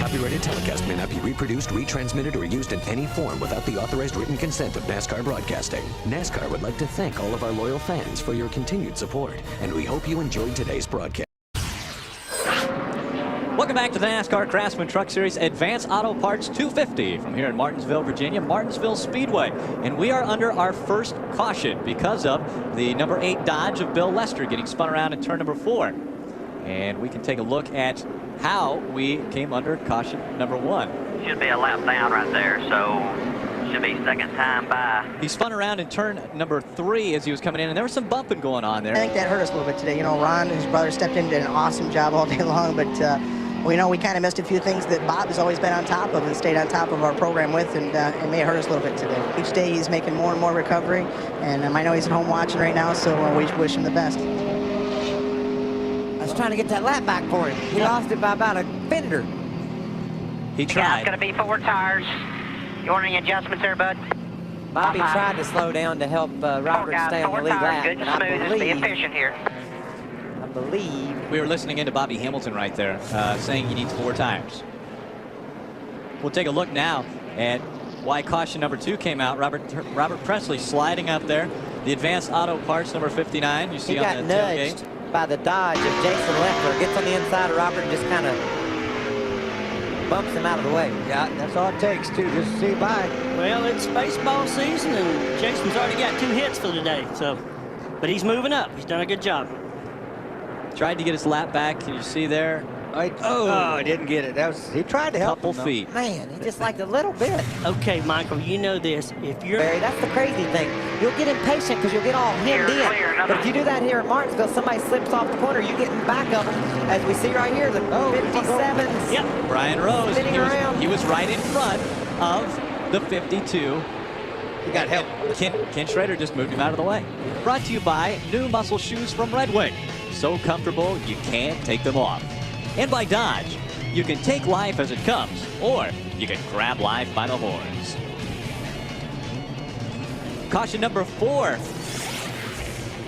copyrighted telecast may not be reproduced, retransmitted, or used in any form without the authorized written consent of NASCAR Broadcasting. NASCAR would like to thank all of our loyal fans for your continued support, and we hope you enjoyed today's broadcast. Welcome back to the NASCAR Craftsman Truck Series Advanced Auto Parts 250 from here in Martinsville, Virginia, Martinsville Speedway. And we are under our first caution because of the number 8 Dodge of Bill Lester getting spun around in turn number 4. And we can take a look at how we came under caution number 1. Should be a lap down right there, so should be second time by. He spun around in turn number 3 as he was coming in, and there was some bumping going on there. I think that hurt us a little bit today. You know, Ron and his brother stepped in and did an awesome job all day long, but we know we kind of missed a few things that Bob has always been on top of and stayed on top of our program with, and it may have hurt us a little bit today. Each day he's making more and more recovery, and I know he's at home watching right now, so we wish him the best. I was trying to get that lap back for him. He lost it by about a fender. He tried. It's going to be 4 tires. You want any adjustments there, bud? Bobby tried to slow down to help Robert stay on the lead lap. Good and smooth. Be efficient here. I believe we were listening into Bobby Hamilton right there, saying he needs 4 tires. We'll take a look now at why caution number 2 came out. Robert Presley sliding up there. The Advanced Auto Parts number 59. You see he on got the nudged tailgate. By the Dodge of Jason Leffler. Gets on the inside of Robert and just kind of bumps him out of the way. Yeah, that's all it takes to just see by. Well, it's baseball season, and Jason's already got 2 hits for the day. So, but he's moving up. He's done a good job. Tried to get his lap back. Can you see there? I didn't get it. He tried to help Couple him, feet. Man, he just liked a little bit. Okay, Michael, you know this. If you're Barry, that's the crazy thing. You'll get impatient because you'll get all hemmed in. But if you do that here at Martinsville, somebody slips off the corner, you get in back of them. As we see right here, the 57s. Yep. Brian Rose. Spinning around. He was right in front of the 52. He got help. Ken Schrader just moved him out of the way. Brought to you by new muscle shoes from Red Wing. So comfortable you can't take them off. And by Dodge. You can take life as it comes, or you can grab life by the horns. Caution number 4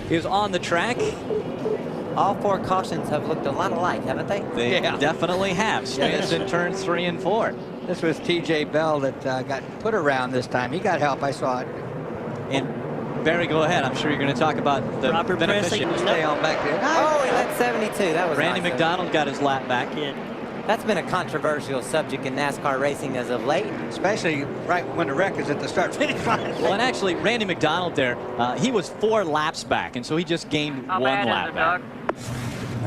is on the track. All 4 cautions have looked a lot alike, haven't they? They definitely have. Spins in turns 3 and 4. This was T.J. Bell that got put around this time. He got help. I saw it. And Barry, go ahead. I'm sure you're going to talk about the Robert Presley. Stay on back there. Oh, he led 72. That was Randy nice. McDonald got his lap back. Yeah. That's been a controversial subject in NASCAR racing as of late. Especially right when the wreck is at the start-finish line. Well, and actually, Randy McDonald there, he was 4 laps back, and so he just gained 1 lap back.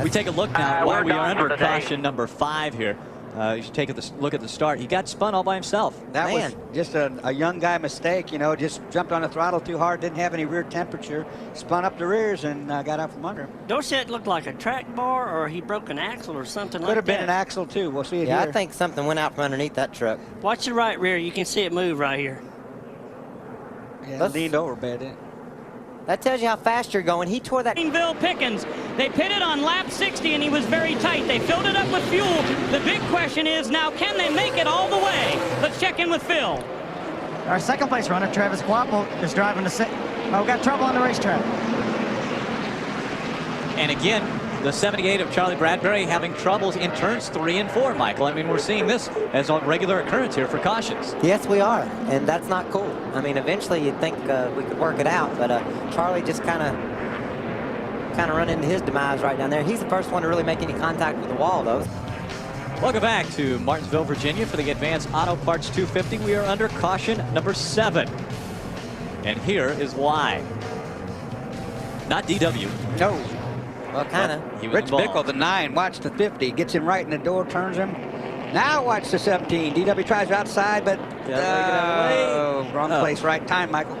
We take a look now while we are under caution number 5 here. You should take a look at the start. He got spun all by himself. That was just a young guy mistake, you know, just jumped on the throttle too hard, didn't have any rear temperature, spun up the rears and got out from under him. Dorsett looked like a track bar, or he broke an axle or something like that. Could have been an axle too. We'll see it here. Yeah, I think something went out from underneath that truck. Watch the right rear. You can see it move right here. Yeah, leaned over bad, didn't it? That tells you how fast you're going. He tore that. Bill Pickens. They pitted on lap 60 and he was very tight. They filled it up with fuel. The big question is now, can they make it all the way? Let's check in with Phil. Our second place runner, Travis Quapple, is driving the we got trouble on the racetrack. And again, the 78 of Charlie Bradbury having troubles in turns 3 and 4, Michael. I mean, we're seeing this as a regular occurrence here for cautions. Yes, we are, and that's not cool. I mean, eventually you'd think we could work it out, but Charlie just kind of run into his demise right down there. He's the first one to really make any contact with the wall, though. Welcome back to Martinsville, Virginia for the Advanced Auto Parts 250. We are under caution number 7. And here is why. Not DW. No. Well, kind of. Rich Bickle, the 9, watch the 50, gets him right in the door, turns him. Now watch the 17. DW tries outside, but wrong place, right time, Michael.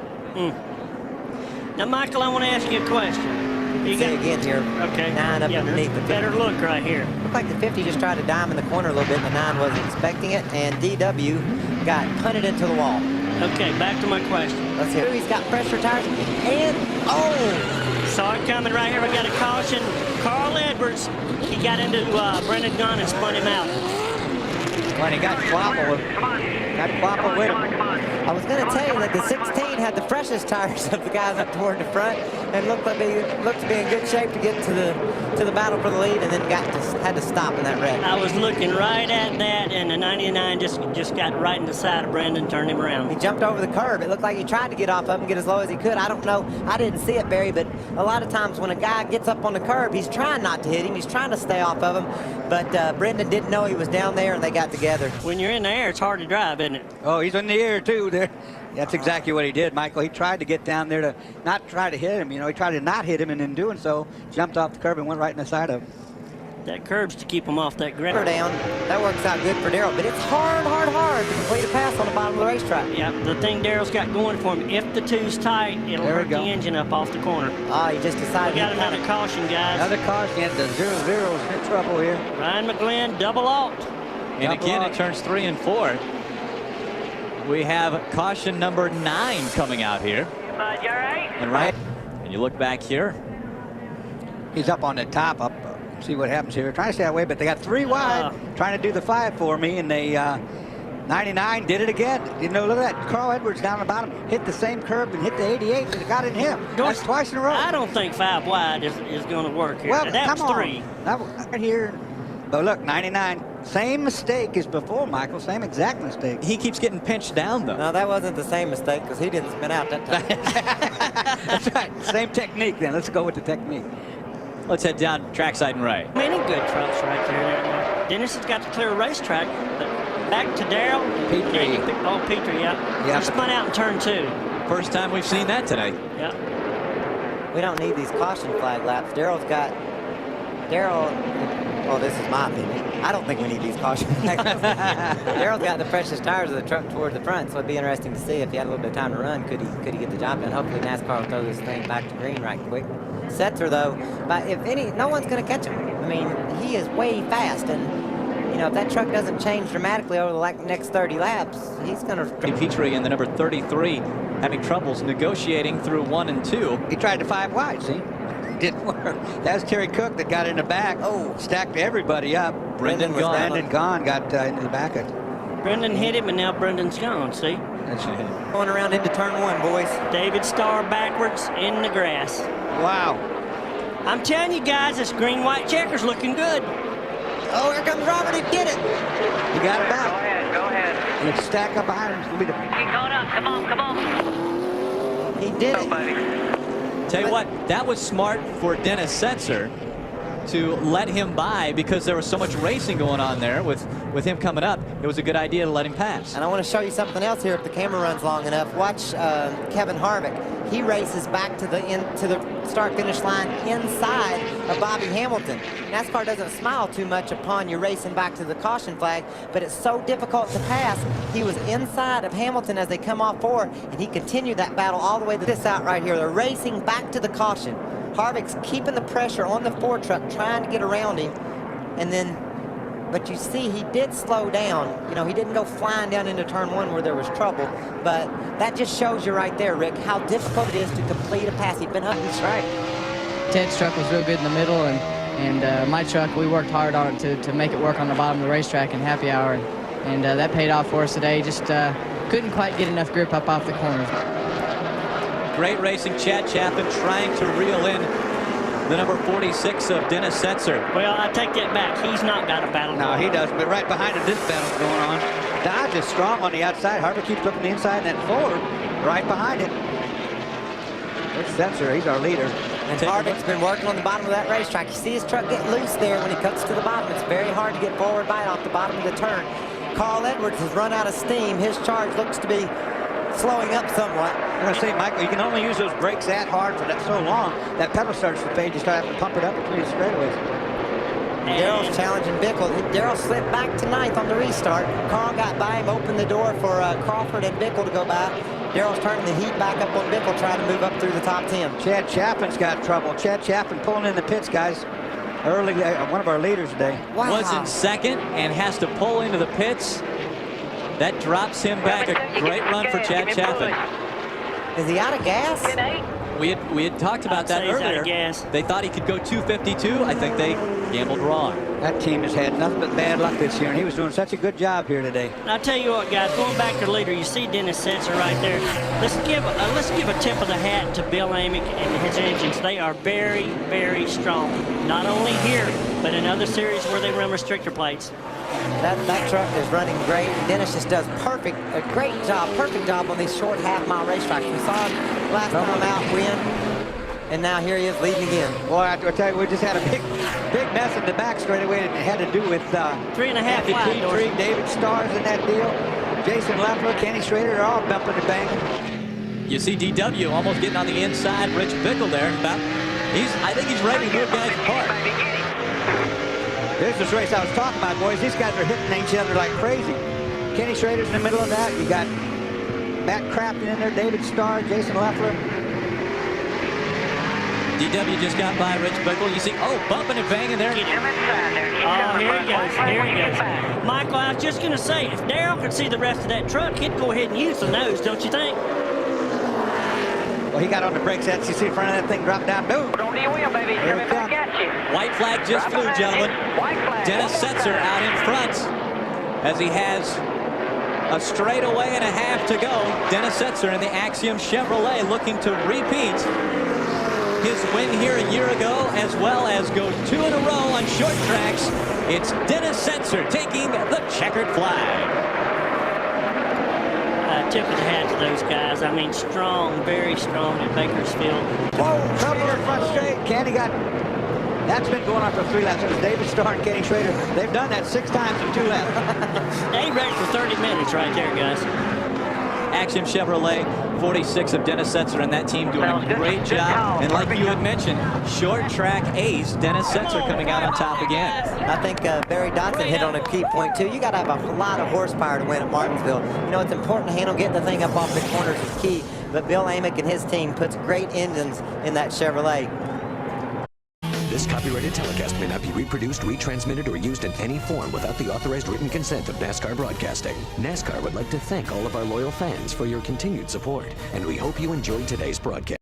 Now, Michael, I want to ask you a question. You say again here. Okay. 9 up underneath the 50. Better look right here. Looked like the 50 just tried to dime in the corner a little bit, and the 9 wasn't expecting it, and DW got punted into the wall. Okay, back to my question. Let's hear it. He's got pressure tires, and saw it coming right here. We got a caution. Carl Edwards, he got into Brendan Gunn and spun him out. When he got Quapple with him. I was going to tell you that the 16 had the freshest tires of the guys up toward the front and looked to be in good shape to get to the battle for the lead, and then had to stop in that wreck. I was looking right at that, and the 99 just got right in the side of Brendan, turned him around. He jumped over the curb. It looked like he tried to get off of him, get as low as he could. I don't know. I didn't see it, Barry, but a lot of times when a guy gets up on the curb, he's trying not to hit him. He's trying to stay off of him, but Brendan didn't know he was down there, and they got together. When you're in the air, it's hard to drive, isn't it? Oh, he's in the air, too. There. That's exactly what he did, Michael. He tried to get down there to not try to hit him. You know, he tried to not hit him, and in doing so, jumped off the curb and went right in the side of him. That curb's to keep him off that ground. Down. That works out good for Darrell, but it's hard to complete a pass on the bottom of the racetrack. Yeah, the thing Darrell's got going for him, if the two's tight, it'll hurt the engine up off the corner. Ah, he just decided. We got another caution, guys. Another caution. The 0-0's in trouble here. Ryan McGlynn, double alt. And again, it turns 3 and 4. We have caution number 9 coming out here. Bud, you all right? And you look back here. He's up on the top. See what happens here. Trying to stay away, but they got 3 wide. Trying to do the 5 for me, and they 99 did it again. You know, look at that. Carl Edwards down the bottom hit the same curb and hit the 88 and it got in him. That's twice in a row. I don't think 5 wide is going to work here. Well, That come was on. 3. That was right here. But look, 99. Same mistake as before, Michael. Same exact mistake. He keeps getting pinched down, though. No, that wasn't the same mistake because he didn't spin out that time. That's right. Same technique then. Let's go with the technique. Let's head down trackside and right. Many good trucks right there. Dennis has got to clear a racetrack, but back to Darrell. Petrie. Oh, Petrie, yeah. He spun out in turn 2. First time we've seen that today. Yeah. We don't need these caution flag laps. Darrell, well, this is my opinion. I don't think we need these caution flag laps. Darrell's got the freshest tires of the truck toward the front, so it'd be interesting to see if he had a little bit of time to run. Could he get the job done? Hopefully NASCAR will throw this thing back to green right quick. Setzer, though, but no one's going to catch him. I mean, he is way fast, and you know, if that truck doesn't change dramatically over the next 30 laps, he's going to. Petrie in the number 33 having troubles negotiating through 1 and 2. He tried to 5 wide, see? Didn't work. That was Terry Cook that got in the back. Oh, stacked everybody up. Brendan was gone. Brendan gone, got into the back of Brendan hit him, and now Brendan's gone, see? That's it. Going around into turn 1, boys. David Starr backwards in the grass. Wow. I'm telling you guys, this green-white checker's looking good. Oh, here comes Robert. He did it. He got it back. Go ahead. And it's stack up behind him. Get caught up. Come on. He did it. Buddy. Tell you what, that was smart for Dennis Setzer to let him by because there was so much racing going on there with him coming up. It was a good idea to let him pass. And I want to show you something else here if the camera runs long enough. Watch Kevin Harvick. He races back to the start-finish line inside of Bobby Hamilton. NASCAR doesn't smile too much upon you racing back to the caution flag, but it's so difficult to pass. He was inside of Hamilton as they come off forward, and he continued that battle all the way to this out right here. They're racing back to the caution. Harvick's keeping the pressure on the Ford truck, trying to get around him, and then, but you see he did slow down. You know, he didn't go flying down into turn 1 where there was trouble, but that just shows you right there, Rick, how difficult it is to complete a pass. He's been up. That's right. Ted's truck was real good in the middle, and my truck, we worked hard on it to make it work on the bottom of the racetrack in happy hour, and that paid off for us today. Just couldn't quite get enough grip up off the corners. Great racing. Chad Chaffin trying to reel in the number 46 of Dennis Setzer. Well, I take that back. He's not got a battle. No, he doesn't. But right behind him, this battle's going on. Dodge is strong on the outside. Harvick keeps looking the inside, and then Ford right behind it. It's Setzer. He's our leader. And Harvick's been working on the bottom of that racetrack. You see his truck get loose there when he cuts to the bottom. It's very hard to get forward by off the bottom of the turn. Carl Edwards has run out of steam. His charge looks to be slowing up somewhat. I'm going to say, Michael, you can only use those brakes that hard for that so long. That pedal starts to fade. You start having to pump it up between the straightaways. Darrell's challenging Bickle. Darrell slipped back to 9th on the restart. Carl got by him, opened the door for Crawford and Bickle to go by. Darrell's turning the heat back up on Bickle, trying to move up through the top 10. Chad Chapin's got trouble. Chad Chapin pulling in the pits, guys. Early, one of our leaders today. Wow. Was in second and has to pull into the pits. That drops him back. A great run for Chad Chaffin. Is he out of gas? we had talked about that earlier. They thought he could go 252. I think they gambled wrong. That team has had nothing but bad luck this year, and he was doing such a good job here today. And I'll tell you what, guys, going back to the leader, you see Dennis Setzer right there. Let's give a tip of the hat to Bill Amick and his engines. They are very, very strong. Not only here, but in other series where they run restrictor plates. That truck is running great. Dennis just does perfect job on these short half-mile racetracks. We saw him last time out win. And now here he is leading again. Boy, I tell you, we just had a big mess in the back straightaway. It had to do with 3.5 wide. David Starrs in that deal. Jason Leffler, Kenny Schrader, they're all bumping and banging. You see DW almost getting on the inside. Rich Bickle there. I think he's ready to move guys apart. There's this race I was talking about, boys. These guys are hitting each other like crazy. Kenny Schrader's in the middle of that. You got Matt Crafton in there, David Starr, Jason Leffler. DW just got by Rich Bickle. You see, bumping and banging there. Oh, here he goes. Here he goes. Michael, I was just going to say, if Darrell could see the rest of that truck, he'd go ahead and use the nose, don't you think? Well, he got on the brakes. You see the front of that thing drop down. Boom. Put on your wheel, baby. Here we come. White flag just flew, gentlemen. Dennis Setzer out in front as he has a straightaway and a half to go. Dennis Setzer in the Axiom Chevrolet looking to repeat his win here a year ago, as well as go 2 in a row on short tracks. It's Dennis Setzer taking the checkered flag. Tip of the hat to those guys. I mean, strong, very strong at Bakersfield. Whoa, trouble in front straight. Kenny that's been going on for 3 laps. It was David Starr and Kenny Schrader. They've done that 6 times in 2 laps. They wrecked for 30 minutes right there, guys. Axiom Chevrolet, 46 of Dennis Setzer, and that team doing a great job. And like you had mentioned, short track ace, Dennis Setzer coming out on top again. I think Barry Dotson hit on a key point, too. You got to have a lot of horsepower to win at Martinsville. You know, it's important to handle getting the thing up off the corners is key, but Bill Amick and his team puts great engines in that Chevrolet. This copyrighted telecast may not be reproduced, retransmitted, or used in any form without the authorized written consent of NASCAR Broadcasting. NASCAR would like to thank all of our loyal fans for your continued support, and we hope you enjoyed today's broadcast.